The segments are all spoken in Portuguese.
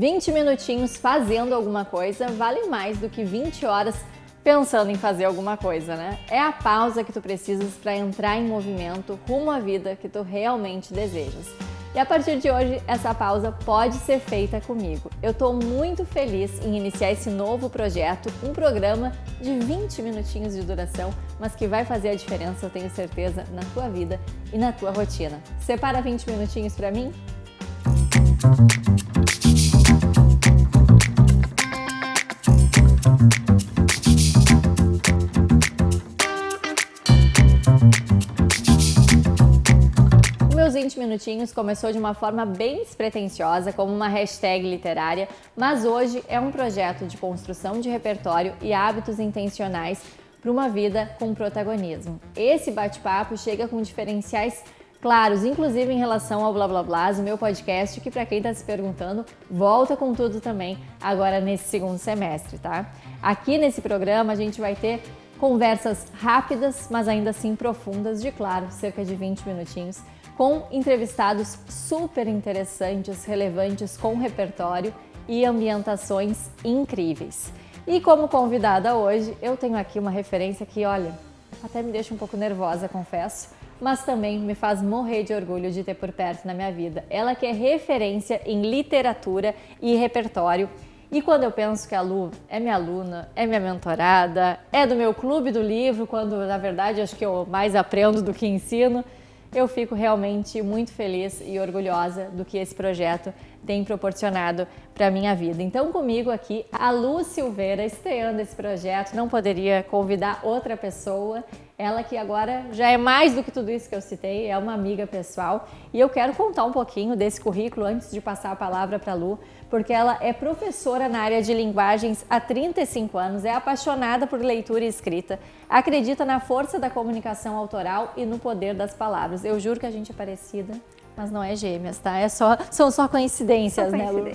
20 minutinhos fazendo alguma coisa valem mais do que 20 horas pensando em fazer alguma coisa, né? É a pausa que tu precisas para entrar em movimento rumo à vida que tu realmente desejas. E a partir de hoje, essa pausa pode ser feita comigo. Eu estou muito feliz em iniciar esse novo projeto, um programa de 20 minutinhos de duração, mas que vai fazer a diferença, eu tenho certeza, na tua vida e na tua rotina. Separa 20 minutinhos para mim? Meus 20 minutinhos começou de uma forma bem despretensiosa, como uma hashtag literária, mas hoje é um projeto de construção de repertório e hábitos intencionais para uma vida com protagonismo. Esse bate-papo chega com diferenciais claros, inclusive em relação ao Blá Blá Blá, o meu podcast, que para quem está se perguntando, volta com tudo também agora nesse segundo semestre, tá? Aqui nesse programa a gente vai ter conversas rápidas, mas ainda assim profundas, de claro, cerca de 20 minutinhos, com entrevistados super interessantes, relevantes, com repertório e ambientações incríveis. E como convidada hoje, eu tenho aqui uma referência que, olha, até me deixa um pouco nervosa, confesso, mas também me faz morrer de orgulho de ter por perto na minha vida. Ela que é referência em literatura e repertório. E quando eu penso que a Lu é minha aluna, é minha mentorada, é do meu clube do livro, quando na verdade acho que eu mais aprendo do que ensino, eu fico realmente muito feliz e orgulhosa do que esse projeto tem proporcionado para a minha vida. Então comigo aqui, a Lu Silveira, estreando esse projeto, não poderia convidar outra pessoa, ela que agora já é mais do que tudo isso que eu citei, é uma amiga pessoal, e eu quero contar um pouquinho desse currículo antes de passar a palavra para a Lu, porque ela é professora na área de linguagens há 35 anos, é apaixonada por leitura e escrita, acredita na força da comunicação autoral e no poder das palavras. Eu juro que a gente é parecida, mas não é gêmeas, tá? São só coincidências, né, Lu?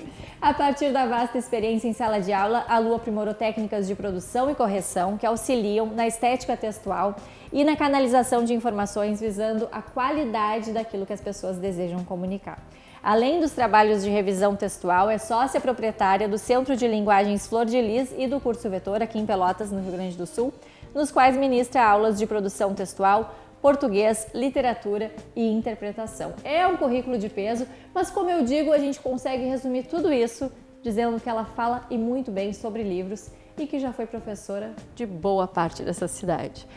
A partir da vasta experiência em sala de aula, a Lu aprimorou técnicas de produção e correção que auxiliam na estética textual e na canalização de informações visando a qualidade daquilo que as pessoas desejam comunicar. Além dos trabalhos de revisão textual, é sócia proprietária do Centro de Linguagens Flor de Lis e do Curso Vetor, aqui em Pelotas, no Rio Grande do Sul, nos quais ministra aulas de produção textual, português, literatura e interpretação. É um currículo de peso, mas como eu digo, a gente consegue resumir tudo isso dizendo que ela fala e muito bem sobre livros e que já foi professora de boa parte dessa cidade.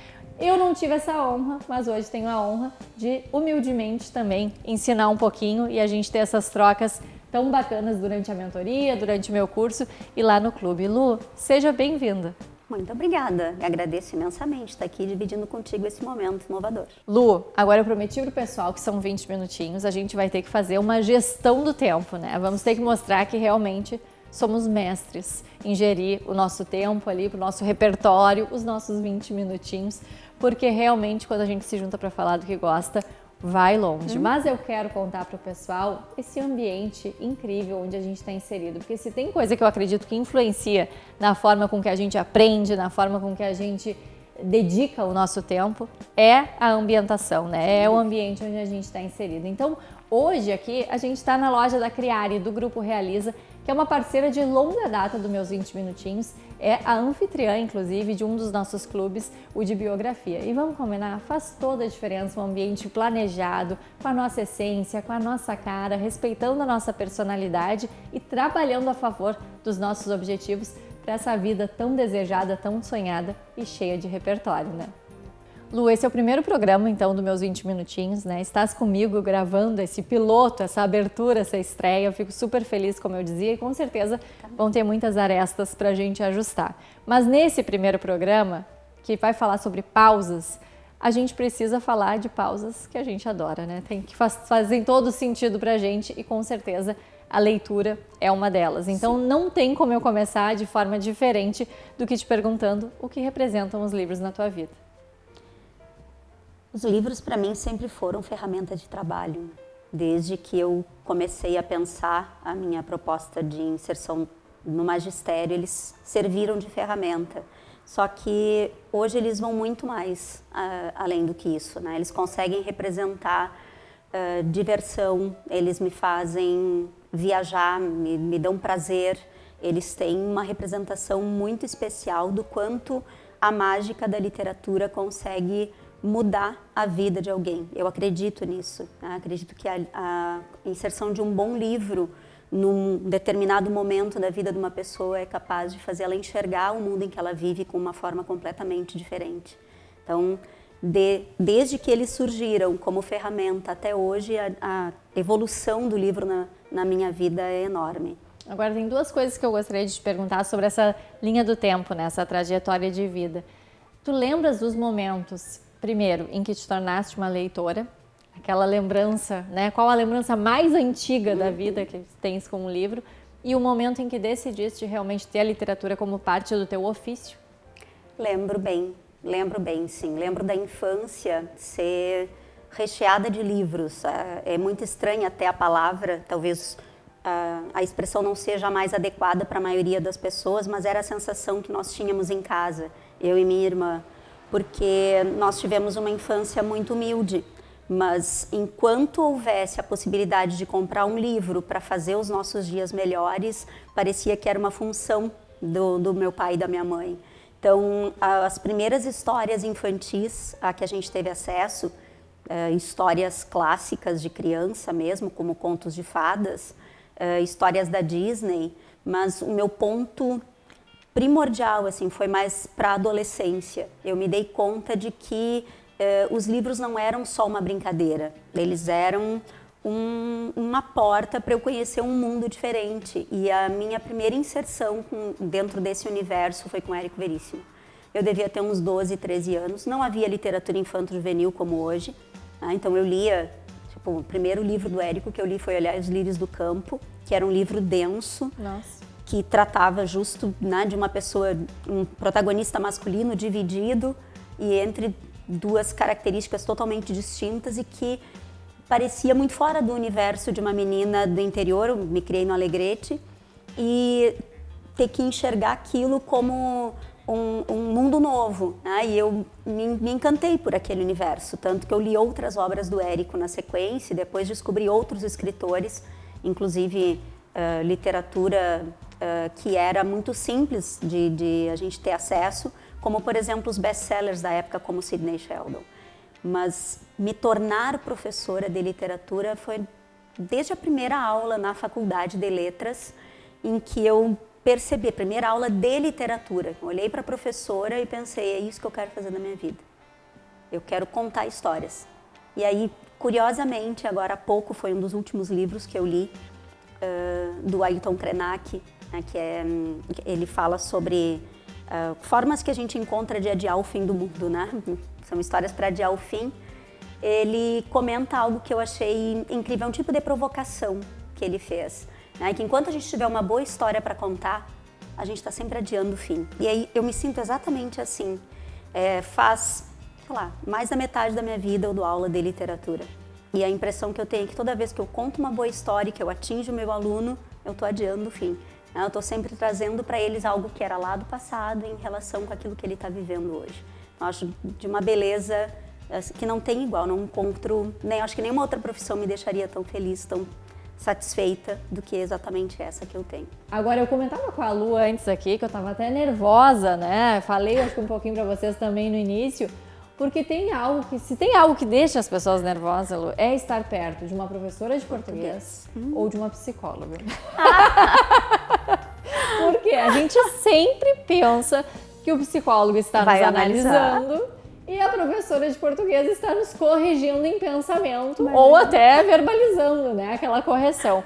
Eu não tive essa honra, mas hoje tenho a honra de, humildemente também, ensinar um pouquinho e a gente ter essas trocas tão bacanas durante a mentoria, durante o meu curso e lá no clube. Lu, seja bem-vinda. Muito obrigada, eu agradeço imensamente estar aqui dividindo contigo esse momento inovador. Lu, agora eu prometi pro pessoal que são 20 minutinhos, a gente vai ter que fazer uma gestão do tempo, né? Vamos ter que mostrar que realmente somos mestres em gerir o nosso tempo ali, pro nosso repertório, os nossos 20 minutinhos, porque realmente quando a gente se junta para falar do que gosta, vai longe. Mas eu quero contar para o pessoal esse ambiente incrível onde a gente está inserido, porque se tem coisa que eu acredito que influencia na forma com que a gente aprende, na forma com que a gente dedica o nosso tempo, é a ambientação, né? É o ambiente onde a gente está inserido. Então, hoje aqui a gente está na loja da Criare, do Grupo Realiza, que é uma parceira de longa data do Meus 20 Minutinhos, é a anfitriã, inclusive, de um dos nossos clubes, o de biografia. E vamos combinar, faz toda a diferença um ambiente planejado, com a nossa essência, com a nossa cara, respeitando a nossa personalidade e trabalhando a favor dos nossos objetivos para essa vida tão desejada, tão sonhada e cheia de repertório, né? Lu, esse é o primeiro programa, então, do Meus 20 Minutinhos, né? Estás comigo gravando esse piloto, essa abertura, essa estreia. Eu fico super feliz, como eu dizia, e com certeza vão ter muitas arestas para a gente ajustar. Mas nesse primeiro programa, que vai falar sobre pausas, a gente precisa falar de pausas que a gente adora, né? Tem que fazem todo sentido para a gente e, com certeza, a leitura é uma delas. Então, não tem como eu começar de forma diferente do que te perguntando o que representam os livros na tua vida. Os livros, para mim, sempre foram ferramenta de trabalho. Desde que eu comecei a pensar a minha proposta de inserção no magistério, eles serviram de ferramenta. Só que hoje eles vão muito mais além do que isso, né? Eles conseguem representar diversão, eles me fazem viajar, me dão prazer. Eles têm uma representação muito especial do quanto a mágica da literatura consegue mudar a vida de alguém. Eu acredito nisso, né? Acredito que a inserção de um bom livro num determinado momento da vida de uma pessoa é capaz de fazer ela enxergar o mundo em que ela vive com uma forma completamente diferente. Então, desde que eles surgiram como ferramenta até hoje, a evolução do livro na minha vida é enorme. Agora, tem duas coisas que eu gostaria de te perguntar sobre essa linha do tempo, né? Essa trajetória de vida. Tu lembras dos momentos, primeiro, em que te tornaste uma leitora? Aquela lembrança, né? Qual a lembrança mais antiga da vida que tens com o livro? E o momento em que decidiste realmente ter a literatura como parte do teu ofício? Lembro bem, sim. Lembro da infância ser recheada de livros. É muito estranha até a palavra, talvez a expressão não seja a mais adequada para a maioria das pessoas, mas era a sensação que nós tínhamos em casa, eu e minha irmã, porque nós tivemos uma infância muito humilde. Mas enquanto houvesse a possibilidade de comprar um livro para fazer os nossos dias melhores, parecia que era uma função do meu pai e da minha mãe. Então, as primeiras histórias infantis a que a gente teve acesso, histórias clássicas de criança mesmo, como contos de fadas, histórias da Disney, mas o meu ponto primordial assim, foi mais para a adolescência. Eu me dei conta de que os livros não eram só uma brincadeira, eles eram uma porta para eu conhecer um mundo diferente. E a minha primeira inserção dentro desse universo foi com Érico Veríssimo. Eu devia ter uns 12, 13 anos, não havia literatura infanto-juvenil como hoje, né? Então eu lia, tipo, o primeiro livro do Érico que eu li foi Olhar os Lírios do Campo, que era um livro denso. Nossa. Que tratava justo, né, de uma pessoa, um protagonista masculino dividido e entre duas características totalmente distintas e que parecia muito fora do universo de uma menina do interior. Eu me criei no Alegrete e ter que enxergar aquilo como um mundo novo, né? E eu me encantei por aquele universo, tanto que eu li outras obras do Érico na sequência e depois descobri outros escritores, inclusive literatura que era muito simples de a gente ter acesso, como, por exemplo, os best-sellers da época, como Sidney Sheldon. Mas me tornar professora de literatura foi desde a primeira aula na Faculdade de Letras, em que eu percebi, a primeira aula de literatura. Olhei para a professora e pensei, é isso que eu quero fazer na minha vida. Eu quero contar histórias. E aí, curiosamente, agora há pouco, foi um dos últimos livros que eu li, do Ailton Krenak, né, ele fala sobre formas que a gente encontra de adiar o fim do mundo, né? São histórias para adiar o fim. Ele comenta algo que eu achei incrível, um tipo de provocação que ele fez, né? Que enquanto a gente tiver uma boa história para contar, a gente está sempre adiando o fim. E aí eu me sinto exatamente assim. Faz, sei lá, mais da metade da minha vida eu dou aula de literatura. E a impressão que eu tenho é que toda vez que eu conto uma boa história, que eu atinjo o meu aluno, eu estou adiando o fim. Eu estou sempre trazendo para eles algo que era lá do passado em relação com aquilo que ele está vivendo hoje. Eu acho de uma beleza que não tem igual, não encontro, acho que nenhuma outra profissão me deixaria tão feliz, tão satisfeita do que exatamente essa que eu tenho. Agora, eu comentava com a Lu antes aqui, que eu estava até nervosa, né? Falei acho que um pouquinho para vocês também no início, porque se tem algo que deixa as pessoas nervosas, Lu, é estar perto de uma professora de português ou de uma psicóloga. Porque a gente sempre pensa que o psicólogo está nos analisando e a professora de português está nos corrigindo em pensamento ou até verbalizando, né, aquela correção.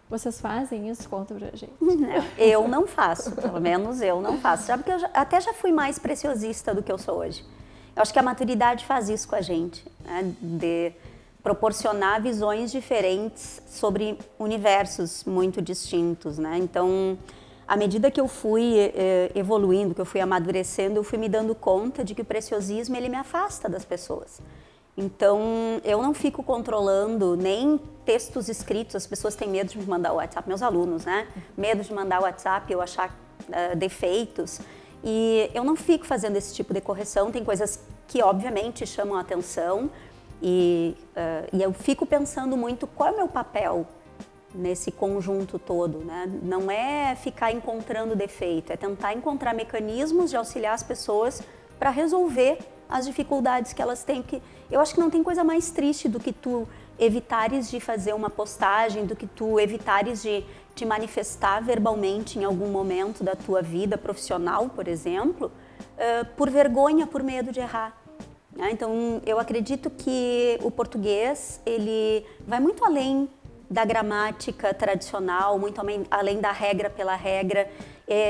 Vocês fazem isso? Conta pra gente. Não, eu não faço, pelo menos eu não faço. Sabe que eu até já fui mais preciosista do que eu sou hoje. Eu acho que a maturidade faz isso com a gente, né, de proporcionar visões diferentes sobre universos muito distintos, né? Então, à medida que eu fui evoluindo, que eu fui amadurecendo, eu fui me dando conta de que o preciosismo ele me afasta das pessoas. Então, eu não fico controlando nem textos escritos. As pessoas têm medo de me mandar o WhatsApp, meus alunos, né? Medo de mandar o WhatsApp e eu achar defeitos. E eu não fico fazendo esse tipo de correção. Tem coisas que, obviamente, chamam a atenção. E eu fico pensando muito qual é o meu papel nesse conjunto todo, né? Não é ficar encontrando defeito, é tentar encontrar mecanismos de auxiliar as pessoas para resolver as dificuldades que elas têm. Que eu acho que não tem coisa mais triste do que tu evitares de fazer uma postagem, do que tu evitares de te manifestar verbalmente em algum momento da tua vida profissional, por exemplo, por vergonha, por medo de errar. Então, eu acredito que o português, ele vai muito além da gramática tradicional, muito além da regra pela regra.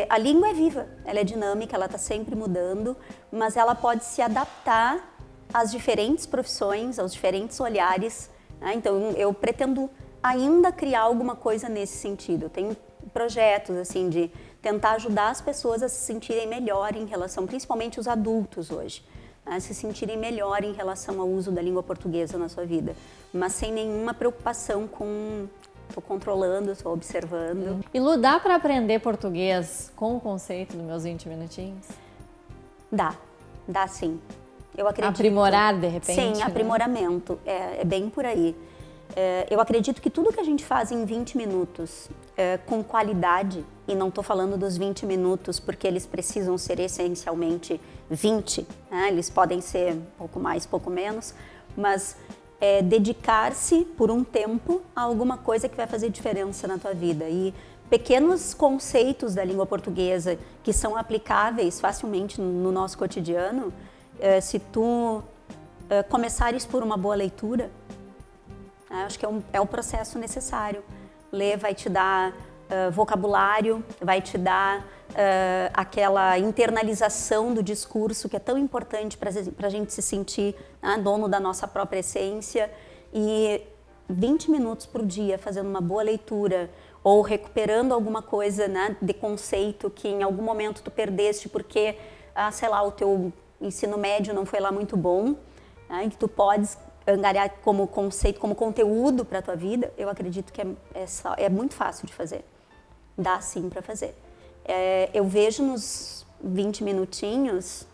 A língua é viva, ela é dinâmica, ela está sempre mudando, mas ela pode se adaptar às diferentes profissões, aos diferentes olhares. Então, eu pretendo ainda criar alguma coisa nesse sentido. Eu tenho projetos assim de tentar ajudar as pessoas a se sentirem melhor em relação, principalmente os adultos hoje, a se sentirem melhor em relação ao uso da língua portuguesa na sua vida, mas sem nenhuma preocupação com estou controlando, estou observando. E Lu, dá para aprender português com o conceito dos meus 20 minutinhos? Dá sim. Eu acredito. Aprimorar, de repente? Sim, né? Aprimoramento, é bem por aí. Eu acredito que tudo que a gente faz em 20 minutos com qualidade, e não estou falando dos 20 minutos porque eles precisam ser essencialmente 20, né? Eles podem ser pouco mais, pouco menos, mas dedicar-se por um tempo a alguma coisa que vai fazer diferença na tua vida. E pequenos conceitos da língua portuguesa que são aplicáveis facilmente no nosso cotidiano, se tu começares por uma boa leitura, acho que é um processo necessário. Ler vai te dar vocabulário, vai te dar aquela internalização do discurso que é tão importante para a gente se sentir dono da nossa própria essência. E 20 minutos por dia fazendo uma boa leitura ou recuperando alguma coisa, né, de conceito que em algum momento tu perdeste porque, sei lá, o teu ensino médio não foi lá muito bom, né, que tu podes angariar como conceito, como conteúdo para a tua vida, eu acredito que é muito fácil de fazer. Dá sim para fazer. Eu vejo nos 20 minutinhos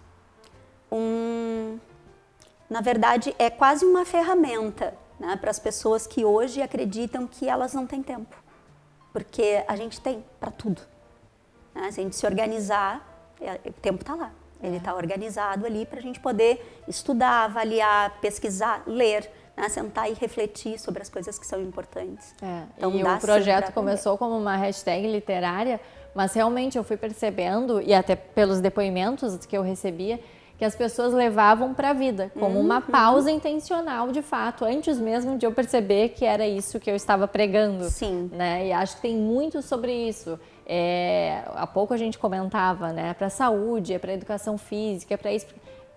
na verdade, é quase uma ferramenta, né, para as pessoas que hoje acreditam que elas não têm tempo. Porque a gente tem para tudo. Né? Se a gente se organizar, o tempo está lá. Ele está organizado ali para a gente poder estudar, avaliar, pesquisar, ler, né? Sentar e refletir sobre as coisas que são importantes. Então, e o projeto começou como uma hashtag literária, mas realmente eu fui percebendo, e até pelos depoimentos que eu recebia, que as pessoas levavam para a vida, como uma pausa intencional, de fato, antes mesmo de eu perceber que era isso que eu estava pregando. Sim. Né? E acho que tem muito sobre isso. Há pouco a gente comentava, né? Para a saúde, para a educação física, para isso.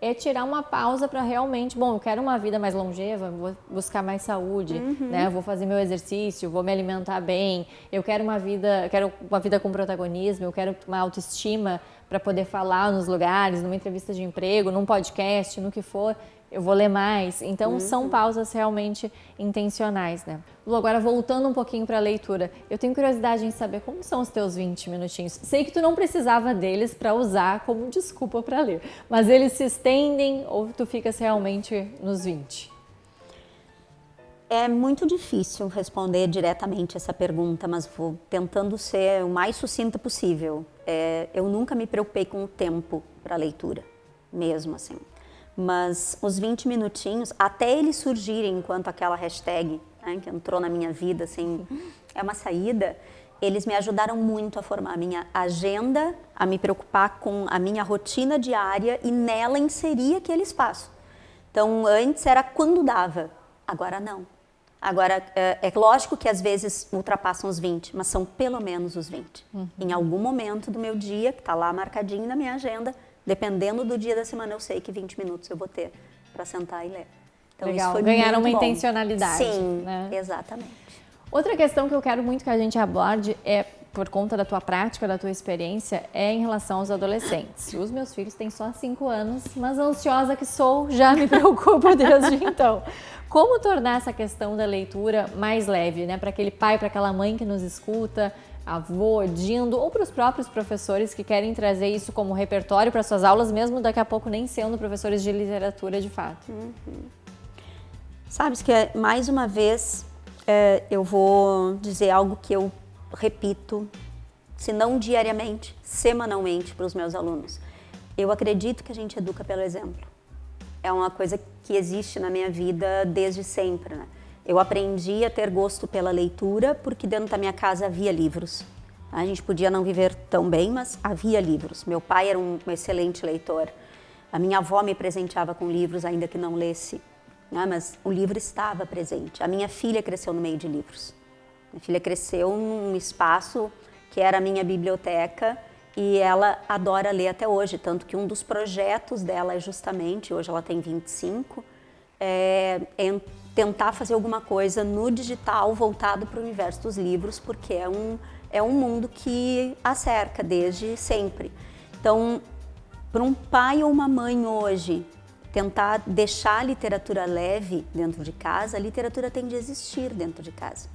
É tirar uma pausa para realmente, eu quero uma vida mais longeva, vou buscar mais saúde, né? Vou fazer meu exercício, vou me alimentar bem, eu quero uma vida com protagonismo, eu quero uma autoestima para poder falar nos lugares, numa entrevista de emprego, num podcast, no que for, eu vou ler mais. Então, são pausas realmente intencionais, né? Lu, agora voltando um pouquinho para a leitura, eu tenho curiosidade em saber como são os teus 20 minutinhos. Sei que tu não precisava deles para usar como desculpa para ler, mas eles se estendem ou tu ficas realmente nos 20? É muito difícil responder diretamente essa pergunta, mas vou tentando ser o mais sucinta possível. Eu nunca me preocupei com o tempo para a leitura, mesmo assim. Mas os 20 minutinhos, até eles surgirem enquanto aquela hashtag, né, que entrou na minha vida, assim, é uma saída, eles me ajudaram muito a formar a minha agenda, a me preocupar com a minha rotina diária e nela inserir aquele espaço. Então, antes era quando dava, agora não. Agora, é lógico que às vezes ultrapassam os 20, mas são pelo menos os 20. Em algum momento do meu dia, que está lá marcadinho na minha agenda, dependendo do dia da semana, eu sei que 20 minutos eu vou ter para sentar e ler. Então, legal, isso foi ganharam uma muito bom. intencionalidade. Sim, né? Exatamente. Outra questão que eu quero muito que a gente aborde por conta da tua prática, da tua experiência, é em relação aos adolescentes. Os meus filhos têm só 5 anos, mas ansiosa que sou, já me preocupo desde então. Como tornar essa questão da leitura mais leve, né? Para aquele pai, para aquela mãe que nos escuta, avô, dindo, ou para os próprios professores que querem trazer isso como repertório para suas aulas, mesmo daqui a pouco nem sendo professores de literatura de fato. Sabes que, mais uma vez, eu vou dizer algo que eu repito, se não diariamente, semanalmente para os meus alunos. Eu acredito que a gente educa pelo exemplo. É uma coisa que existe na minha vida desde sempre, né? Eu aprendi a ter gosto pela leitura porque dentro da minha casa havia livros. A gente podia não viver tão bem, mas havia livros. Meu pai era um excelente leitor. A minha avó me presenteava com livros, ainda que não lesse, né? Mas o livro estava presente. A minha filha cresceu no meio de livros. Minha filha cresceu num espaço que era a minha biblioteca e ela adora ler até hoje, tanto que um dos projetos dela é justamente, hoje ela tem 25, é tentar fazer alguma coisa no digital voltado para o universo dos livros, porque é um mundo que a cerca desde sempre. Então, para um pai ou uma mãe hoje tentar deixar a literatura leve dentro de casa, a literatura tem de existir dentro de casa.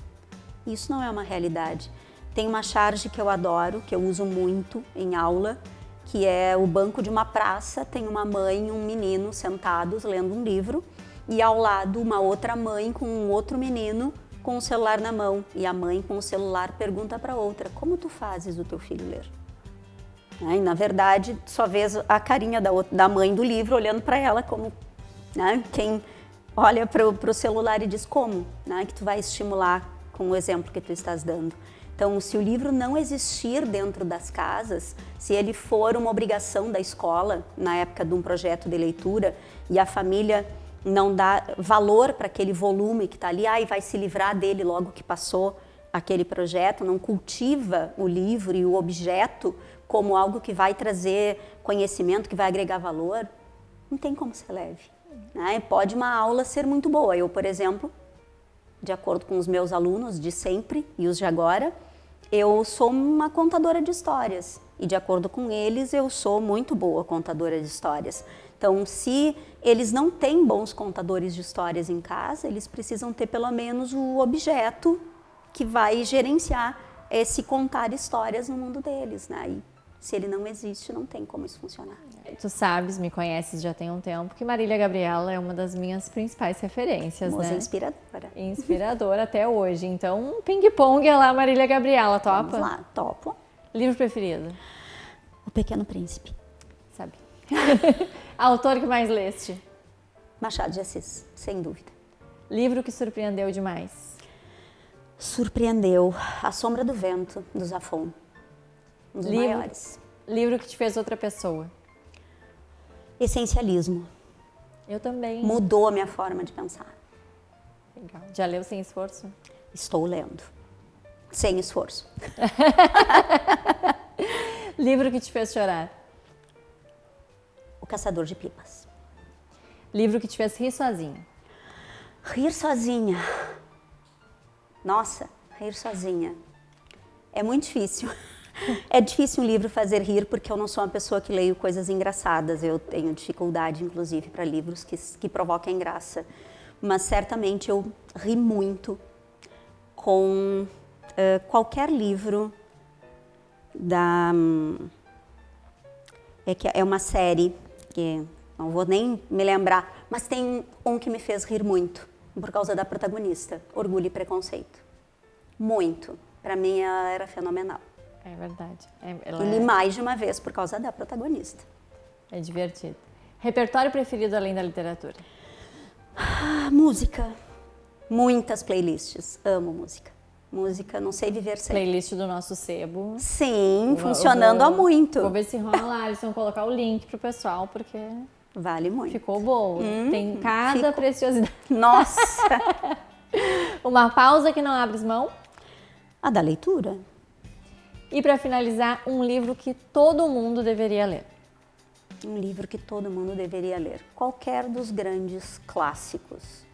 Isso não é uma realidade. Tem uma charge que eu adoro, que eu uso muito em aula, que é o banco de uma praça, tem uma mãe e um menino sentados lendo um livro e ao lado uma outra mãe com um outro menino com o celular na mão. E a mãe com o celular pergunta para a outra, como tu fazes o teu filho ler? E na verdade, só vês a carinha da mãe do livro olhando para ela como, né, quem olha para o celular e diz como, né, que tu vai estimular com o exemplo que tu estás dando. Então, se o livro não existir dentro das casas, se ele for uma obrigação da escola, na época de um projeto de leitura, e a família não dá valor para aquele volume que está ali, e vai se livrar dele logo que passou aquele projeto, não cultiva o livro e o objeto como algo que vai trazer conhecimento, que vai agregar valor, não tem como ser leve, né? Pode uma aula ser muito boa. Eu, por exemplo, de acordo com os meus alunos de sempre e os de agora, eu sou uma contadora de histórias e de acordo com eles eu sou muito boa contadora de histórias. Então, se eles não têm bons contadores de histórias em casa, eles precisam ter pelo menos o objeto que vai gerenciar esse contar histórias no mundo deles, né? E se ele não existe, não tem como isso funcionar. Tu sabes, me conheces já tem um tempo, que Marília Gabriela é uma das minhas principais referências, Moça, né? inspiradora. Inspiradora até hoje. Então, ping-pong é lá, Marília Gabriela, topa? Vamos lá, topo. Livro preferido? O Pequeno Príncipe. Sabe. Autor que mais leste? Machado de Assis, sem dúvida. Livro que surpreendeu demais? Surpreendeu. A Sombra do Vento, do Zafón. Um dos maiores. Livro que te fez outra pessoa? Essencialismo. Eu também. Mudou a minha forma de pensar. Legal. Já leu Sem Esforço? Estou lendo. Sem esforço. Livro que te fez chorar? O Caçador de Pipas. Livro que te fez rir sozinha? Rir sozinha. Nossa, rir sozinha. É muito difícil. É difícil um livro fazer rir porque eu não sou uma pessoa que leio coisas engraçadas. Eu tenho dificuldade, inclusive, para livros que provoquem graça. Mas certamente eu ri muito com qualquer livro da... É uma série que não vou nem me lembrar, mas tem um que me fez rir muito por causa da protagonista, Orgulho e Preconceito. Muito. Para mim ela era fenomenal. É verdade. E li mais de uma vez por causa da protagonista. É divertido. Repertório preferido além da literatura? Música. Muitas playlists. Amo música. Música, não sei viver sem. Playlist do nosso sebo. Sim, funcionando há muito. Vou ver se rola, Alisson, colocar o link pro pessoal, porque vale muito. Ficou boa. Tem cada preciosidade. Nossa! Uma pausa que não abres mão? A da leitura. E para finalizar, um livro que todo mundo deveria ler. Um livro que todo mundo deveria ler. Qualquer dos grandes clássicos.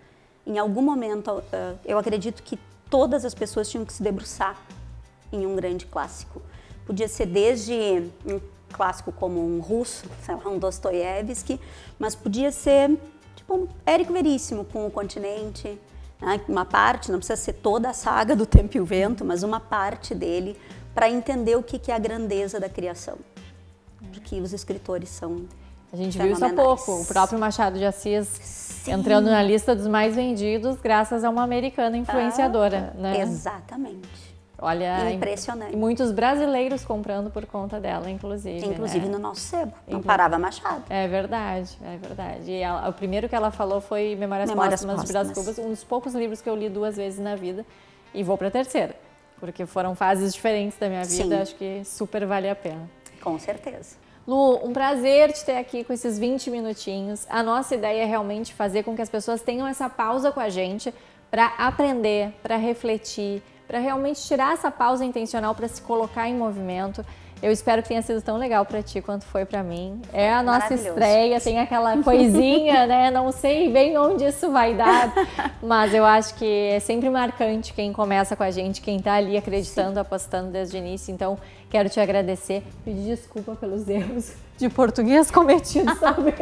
Em algum momento, eu acredito que todas as pessoas tinham que se debruçar em um grande clássico. Podia ser desde um clássico como um russo, um Dostoiévski, mas podia ser tipo um Érico Veríssimo com O Continente, né? Uma parte, não precisa ser toda a saga do Tempo e o Vento, mas uma parte dele para entender o que é a grandeza da criação. Porque os escritores são A gente viu isso há pouco, o próprio Machado de Assis entrando na lista dos mais vendidos graças a uma americana influenciadora, né? Exatamente. Olha, impressionante. E muitos brasileiros comprando por conta dela, inclusive. Inclusive né? no nosso sebo, não parava Machado. É verdade, é verdade. E o primeiro que ela falou foi Memórias Póstumas de Brás Cubas, um dos poucos livros que eu li 2 vezes na vida, e vou para a terceira, porque foram fases diferentes da minha vida, acho que super vale a pena. Com certeza. Lu, um prazer te ter aqui com esses 20 minutinhos. A nossa ideia é realmente fazer com que as pessoas tenham essa pausa com a gente para aprender, para refletir, para realmente tirar essa pausa intencional para se colocar em movimento. Eu espero que tenha sido tão legal para ti quanto foi para mim. É a nossa estreia, tem aquela coisinha, né? Não sei bem onde isso vai dar, mas eu acho que é sempre marcante quem começa com a gente, quem tá ali acreditando, apostando desde o início. Então, quero te agradecer, pedir desculpa pelos erros de português cometidos, talvez.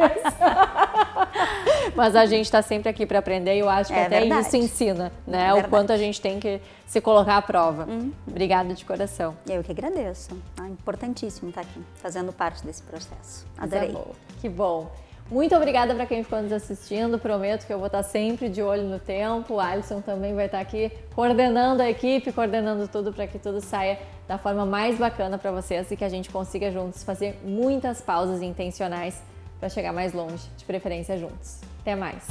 Mas a gente está sempre aqui para aprender e eu acho que até isso ensina, né? O quanto a gente tem que se colocar à prova. Obrigada de coração. Eu que agradeço. É importantíssimo estar aqui, fazendo parte desse processo. Adorei. Que bom. Muito obrigada para quem ficou nos assistindo. Prometo que eu vou estar sempre de olho no tempo. O Alisson também vai estar aqui coordenando a equipe, coordenando tudo para que tudo saia da forma mais bacana para vocês e que a gente consiga juntos fazer muitas pausas intencionais para chegar mais longe, de preferência juntos. Até mais!